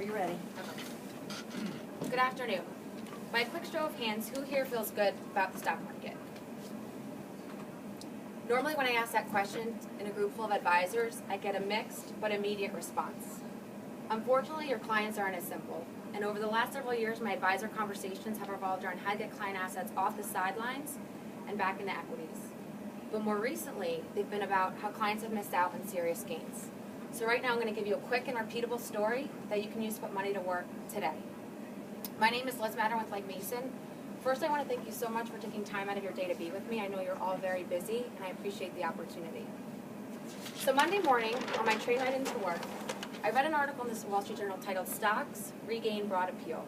Whenever you're ready. Good afternoon. By a quick show of hands, who here feels good about the stock market? Normally when I ask that question in a group full of advisors, I get a mixed but immediate response. Unfortunately, your clients aren't as simple. And over the last several years, my advisor conversations have revolved around how to get client assets off the sidelines and back into equities. But more recently, they've been about how clients have missed out on serious gains. So right now I'm going to give you a quick and repeatable story that you can use to put money to work today. My name is Mattern with Mason. First, I want to thank you so much for taking time out of your day to be with me. I know you're all very busy, and I appreciate the opportunity. So Monday morning, on my train ride into work, I read an article in the Wall Street Journal titled Stocks Regain Broad Appeal.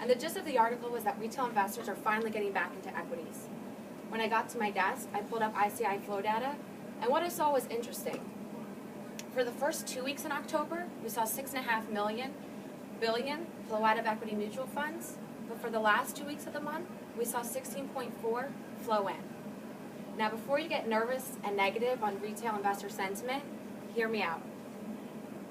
And the gist of the article was that retail investors are finally getting back into equities. When I got to my desk, I pulled up ICI flow data, and what I saw was interesting. For the first 2 weeks in October, we saw $6.5 billion flow out of equity mutual funds, but for the last 2 weeks of the month, we saw 16.4 flow in. Now, before you get nervous and negative on retail investor sentiment, hear me out.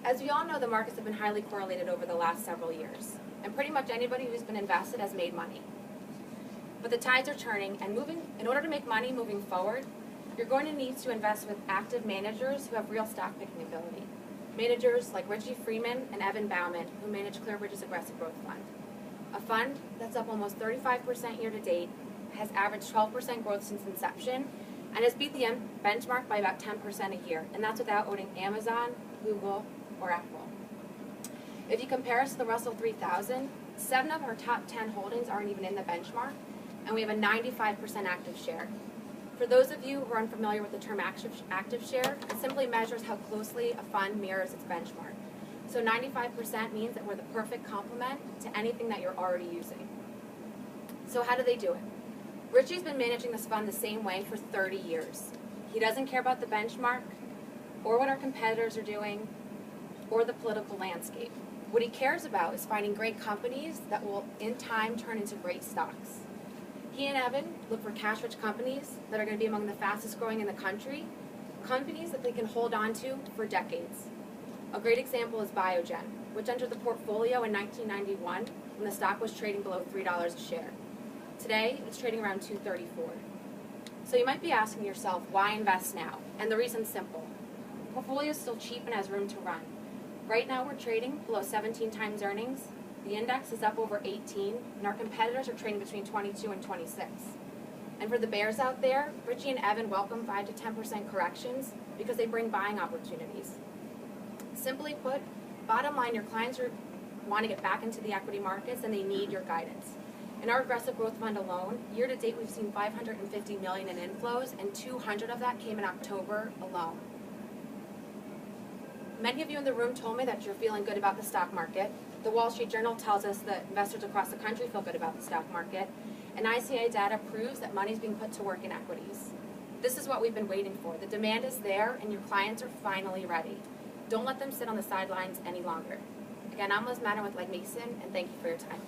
As we all know, the markets have been highly correlated over the last several years, and pretty much anybody who's been invested has made money. But the tides are turning, and in order to make money moving forward, you're going to need to invest with active managers who have real stock picking ability. Managers like Richie Freeman and Evan Bauman, who manage ClearBridge's Aggressive Growth Fund. A fund that's up almost 35% year to date, has averaged 12% growth since inception, and has beat the benchmark by about 10% a year, and that's without owning Amazon, Google, or Apple. If you compare us to the Russell 3000, 7 of our top 10 holdings aren't even in the benchmark, and we have a 95% active share. For those of you who are unfamiliar with the term active share, it simply measures how closely a fund mirrors its benchmark. So 95% means that we're the perfect complement to anything that you're already using. So how do they do it? Richie's been managing this fund the same way for 30 years. He doesn't care about the benchmark, or what our competitors are doing, or the political landscape. What he cares about is finding great companies that will, in time, turn into great stocks. He and Evan look for cash-rich companies that are going to be among the fastest growing in the country, companies that they can hold on to for decades. A great example is Biogen, which entered the portfolio in 1991 when the stock was trading below $3 a share. Today, it's trading around $2.34. So you might be asking yourself, why invest now? And the reason's simple. The portfolio is still cheap and has room to run. Right now, we're trading below 17 times earnings. The index is up over 18, and our competitors are trading between 22 and 26. And for the bears out there, Richie and Evan welcome 5 to 10% corrections because they bring buying opportunities. Simply put, bottom line, your clients want to get back into the equity markets and they need your guidance. In our aggressive growth fund alone, year to date we've seen $550 million in inflows, and 200 of that came in October alone. Many of you in the room told me that you're feeling good about the stock market. The Wall Street Journal tells us that investors across the country feel good about the stock market, and ICI data proves that money is being put to work in equities. This is what we've been waiting for. The demand is there, and your clients are finally ready. Don't let them sit on the sidelines any longer. Again, I'm Mattern with Mason, and thank you for your time.